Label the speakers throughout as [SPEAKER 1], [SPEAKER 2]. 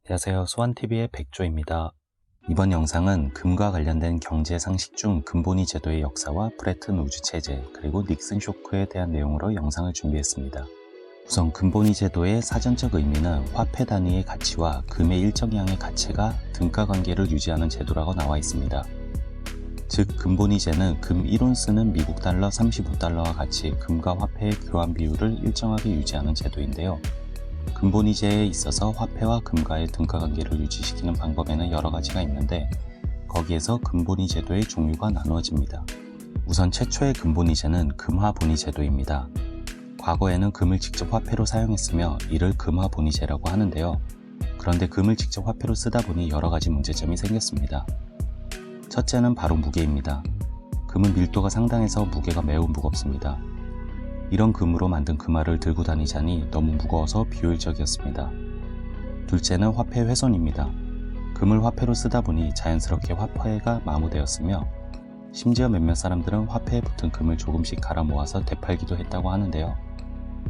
[SPEAKER 1] 안녕하세요. 수완TV의 백조입니다. 이번 영상은 금과 관련된 경제 상식 중 금본위 제도의 역사와 브레튼 우즈 체제, 그리고 닉슨 쇼크에 대한 내용으로 영상을 준비했습니다. 우선 금본위 제도의 사전적 의미는 화폐 단위의 가치와 금의 일정 양의 가치가 등가 관계를 유지하는 제도라고 나와 있습니다. 즉, 금본위제는 금 1온스는 미국 달러 35달러와 같이 금과 화폐의 교환 비율을 일정하게 유지하는 제도인데요. 금본위제에 있어서 화폐와 금과의 등가 관계를 유지시키는 방법에는 여러 가지가 있는데, 거기에서 금본위 제도의 종류가 나누어집니다. 우선 최초의 금본위제는 금화본위 제도입니다. 과거에는 금을 직접 화폐로 사용했으며 이를 금화본위제라고 하는데요. 그런데 금을 직접 화폐로 쓰다 보니 여러 가지 문제점이 생겼습니다. 첫째는 바로 무게입니다. 금은 밀도가 상당해서 무게가 매우 무겁습니다. 이런 금으로 만든 금화를 들고 다니자니 너무 무거워서 비효율적이었습니다. 둘째는 화폐 훼손입니다. 금을 화폐로 쓰다 보니 자연스럽게 화폐가 마모되었으며, 심지어 몇몇 사람들은 화폐에 붙은 금을 조금씩 갈아 모아서 되팔기도 했다고 하는데요.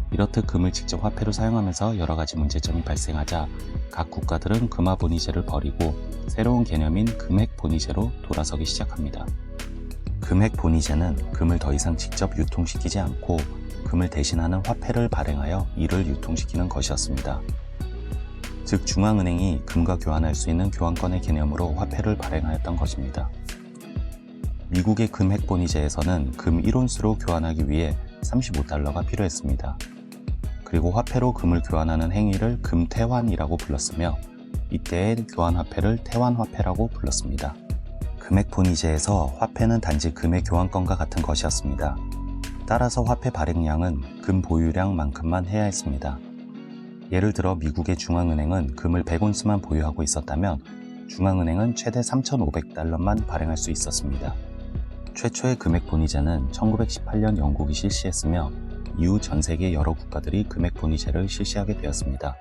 [SPEAKER 1] 이렇듯 금을 직접 화폐로 사용하면서 여러 가지 문제점이 발생하자 각 국가들은 금화본위제를 버리고 새로운 개념인 금핵본위제로 돌아서기 시작합니다. 금핵본위제는 금을 더 이상 직접 유통시키지 않고 금을 대신하는 화폐를 발행하여 이를 유통시키는 것이었습니다. 즉, 중앙은행이 금과 교환할 수 있는 교환권의 개념으로 화폐를 발행하였던 것입니다. 미국의 금핵본위제에서는 금 1온스로 교환하기 위해 35달러가 필요했습니다. 그리고 화폐로 금을 교환하는 행위를 금태환이라고 불렀으며, 이때의 교환화폐를 태환화폐라고 불렀습니다. 금핵본위제에서 화폐는 단지 금의 교환권과 같은 것이었습니다. 따라서 화폐 발행량은 금 보유량만큼만 해야 했습니다. 예를 들어 미국의 중앙은행은 금을 100온스만 보유하고 있었다면 중앙은행은 최대 3,500달러만 발행할 수 있었습니다. 최초의 금핵본위제는 1918년 영국이 실시했으며 이후 전 세계 여러 국가들이 금핵본위제를 실시하게 되었습니다.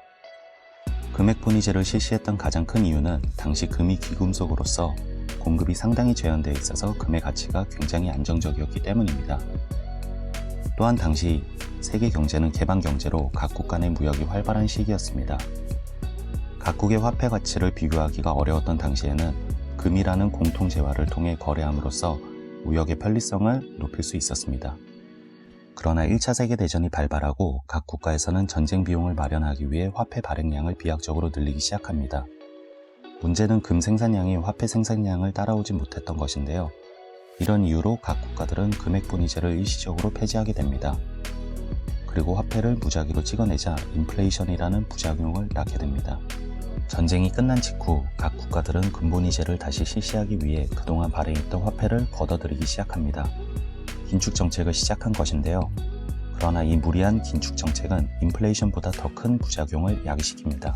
[SPEAKER 1] 금핵본위제를 실시했던 가장 큰 이유는 당시 금이 귀금속으로서 공급이 상당히 제한되어 있어서 금의 가치가 굉장히 안정적이었기 때문입니다. 또한 당시 세계 경제는 개방 경제로 각국 간의 무역이 활발한 시기였습니다. 각국의 화폐 가치를 비교하기가 어려웠던 당시에는 금이라는 공통 재화를 통해 거래함으로써 무역의 편리성을 높일 수 있었습니다. 그러나 1차 세계대전이 발발하고 각 국가에서는 전쟁 비용을 마련하기 위해 화폐 발행량을 비약적으로 늘리기 시작합니다. 문제는 금 생산량이 화폐 생산량을 따라오지 못했던 것인데요. 이런 이유로 각 국가들은 금핵본위제를 일시적으로 폐지하게 됩니다. 그리고 화폐를 무작위로 찍어내자 인플레이션이라는 부작용을 낳게 됩니다. 전쟁이 끝난 직후 각 국가들은 금본위제를 다시 실시하기 위해 그동안 발행했던 화폐를 걷어들이기 시작합니다. 긴축 정책을 시작한 것인데요. 그러나 이 무리한 긴축 정책은 인플레이션보다 더 큰 부작용을 야기시킵니다.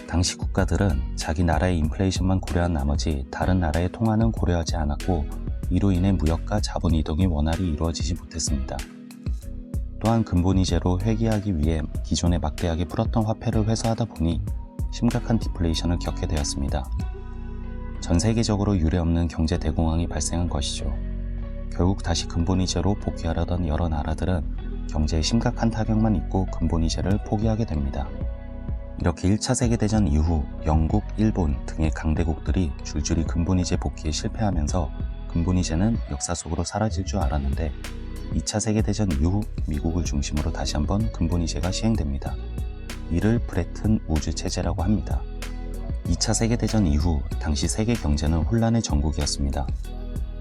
[SPEAKER 1] 당시 국가들은 자기 나라의 인플레이션만 고려한 나머지 다른 나라의 통화는 고려하지 않았고, 이로 인해 무역과 자본 이동이 원활히 이루어지지 못했습니다. 또한 금본위제로 회귀하기 위해 기존에 막대하게 풀었던 화폐를 회수하다 보니 심각한 디플레이션을 겪게 되었습니다. 전 세계적으로 유례없는 경제 대공황이 발생한 것이죠. 결국 다시 금본위제로 복귀하려던 여러 나라들은 경제에 심각한 타격만 입고 금본위제를 포기하게 됩니다. 이렇게 1차 세계대전 이후 영국, 일본 등의 강대국들이 줄줄이 금본위제 복귀에 실패하면서 금본위제는 역사 속으로 사라질 줄 알았는데, 2차 세계대전 이후 미국을 중심으로 다시 한번 금본위제가 시행됩니다. 이를 브레튼 우즈 체제라고 합니다. 2차 세계대전 이후 당시 세계 경제는 혼란의 전국이었습니다.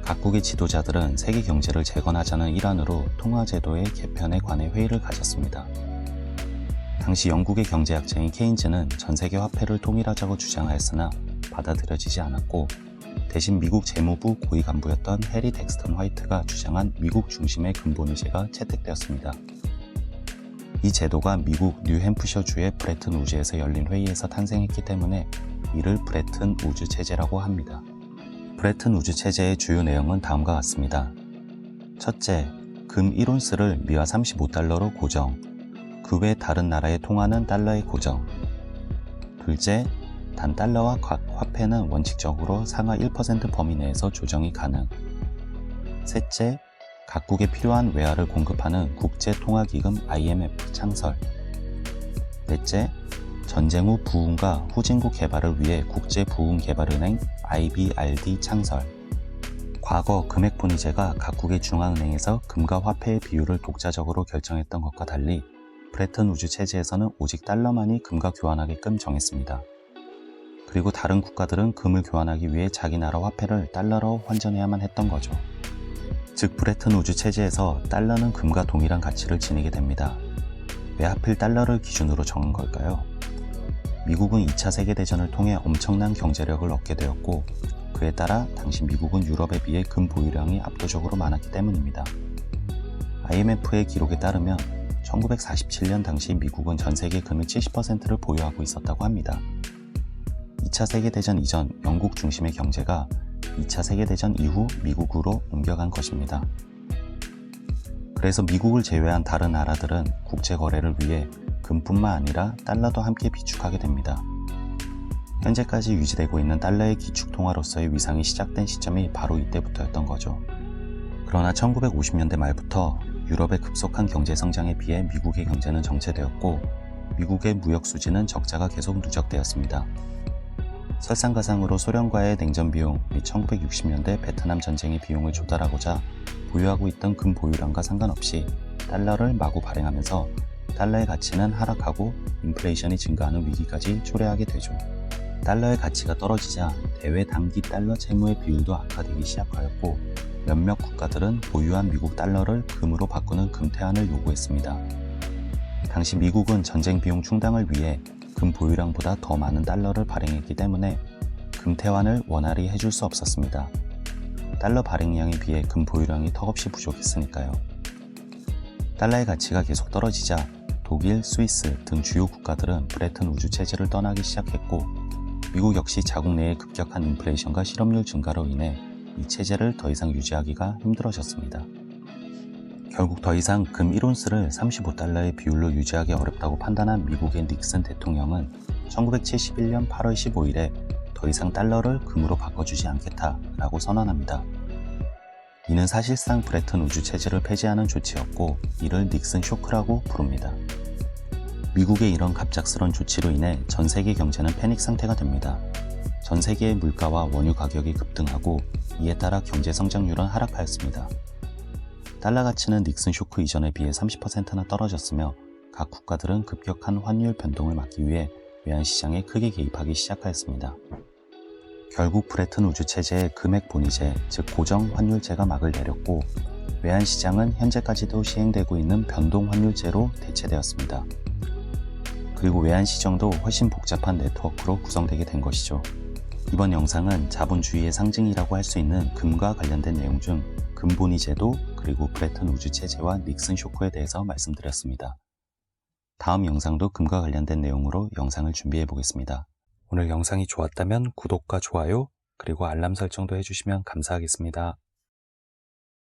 [SPEAKER 1] 각국의 지도자들은 세계 경제를 재건하자는 일환으로 통화제도의 개편에 관해 회의를 가졌습니다. 당시 영국의 경제학자인 케인즈는 전 세계 화폐를 통일하자고 주장하였으나 받아들여지지 않았고, 대신 미국 재무부 고위 간부였던 해리 덱스턴 화이트가 주장한 미국 중심의 금본위제가 채택되었습니다. 이 제도가 미국 뉴햄프셔주의 브레튼 우즈에서 열린 회의에서 탄생했기 때문에 이를 브레튼 우즈 체제라고 합니다. 브레튼 우즈 체제의 주요 내용은 다음과 같습니다. 첫째, 금 1온스를 미화 35달러로 고정, 그 외 다른 나라의 통화는 달러에 고정. 둘째, 단 달러와 각 화폐는 원칙적으로 상하 1% 범위 내에서 조정이 가능. 셋째, 각국에 필요한 외화를 공급하는 국제통화기금 IMF 창설. 넷째, 전쟁 후 부흥과 후진국 개발을 위해 국제부흥개발은행 IBRD 창설. 과거 금액본위제가 각국의 중앙은행에서 금과 화폐의 비율을 독자적으로 결정했던 것과 달리 브레튼 우즈 체제에서는 오직 달러만이 금과 교환하게끔 정했습니다. 그리고 다른 국가들은 금을 교환하기 위해 자기 나라 화폐를 달러로 환전해야만 했던 거죠. 즉 브레튼 우즈 체제에서 달러는 금과 동일한 가치를 지니게 됩니다. 왜 하필 달러를 기준으로 정한 걸까요? 미국은 2차 세계대전을 통해 엄청난 경제력을 얻게 되었고 그에 따라 당시 미국은 유럽에 비해 금 보유량이 압도적으로 많았기 때문입니다. IMF의 기록에 따르면 1947년 당시 미국은 전 세계 금의 70%를 보유하고 있었다고 합니다. 2차 세계대전 이전 영국 중심의 경제가 2차 세계대전 이후 미국으로 옮겨간 것입니다. 그래서 미국을 제외한 다른 나라들은 국제 거래를 위해 금뿐만 아니라 달러도 함께 비축하게 됩니다. 현재까지 유지되고 있는 달러의 기축통화로서의 위상이 시작된 시점이 바로 이때부터였던 거죠. 그러나 1950년대 말부터 유럽의 급속한 경제 성장에 비해 미국의 경제는 정체되었고 미국의 무역 수지는 적자가 계속 누적되었습니다. 설상가상으로 소련과의 냉전 비용 및 1960년대 베트남 전쟁의 비용을 조달하고자 보유하고 있던 금 보유량과 상관없이 달러를 마구 발행하면서 달러의 가치는 하락하고 인플레이션이 증가하는 위기까지 초래하게 되죠. 달러의 가치가 떨어지자 대외 단기 달러 채무의 비율도 악화되기 시작하였고 몇몇 국가들은 보유한 미국 달러를 금으로 바꾸는 금태환을 요구했습니다. 당시 미국은 전쟁 비용 충당을 위해 금 보유량보다 더 많은 달러를 발행했기 때문에 금태환을 원활히 해줄 수 없었습니다. 달러 발행량에 비해 금 보유량이 턱없이 부족했으니까요. 달러의 가치가 계속 떨어지자 독일, 스위스 등 주요 국가들은 브레튼 우즈 체제를 떠나기 시작했고 미국 역시 자국 내의 급격한 인플레이션과 실업률 증가로 인해 이 체제를 더 이상 유지하기가 힘들어졌습니다. 결국 더 이상 금 1온스를 35달러의 비율로 유지하기 어렵다고 판단한 미국의 닉슨 대통령은 1971년 8월 15일에 더 이상 달러를 금으로 바꿔주지 않겠다라고 선언합니다. 이는 사실상 브레튼 우즈 체제를 폐지하는 조치였고 이를 닉슨 쇼크라고 부릅니다. 미국의 이런 갑작스런 조치로 인해 전 세계 경제는 패닉 상태가 됩니다. 전 세계의 물가와 원유 가격이 급등하고 이에 따라 경제 성장률은 하락하였습니다. 달러 가치는 닉슨 쇼크 이전에 비해 30%나 떨어졌으며 각 국가들은 급격한 환율 변동을 막기 위해 외환시장에 크게 개입하기 시작하였습니다. 결국 브레튼 우즈 체제의 금액 본위제, 즉 고정 환율제가 막을 내렸고 외환시장은 현재까지도 시행되고 있는 변동 환율제로 대체되었습니다. 그리고 외환시장도 훨씬 복잡한 네트워크로 구성되게 된 것이죠. 이번 영상은 자본주의의 상징이라고 할 수 있는 금과 관련된 내용 중 금본위제도 그리고 브레튼 우즈 체제와 닉슨 쇼크에 대해서 말씀드렸습니다. 다음 영상도 금과 관련된 내용으로 영상을 준비해 보겠습니다. 오늘 영상이 좋았다면 구독과 좋아요 그리고 알람 설정도 해주시면 감사하겠습니다.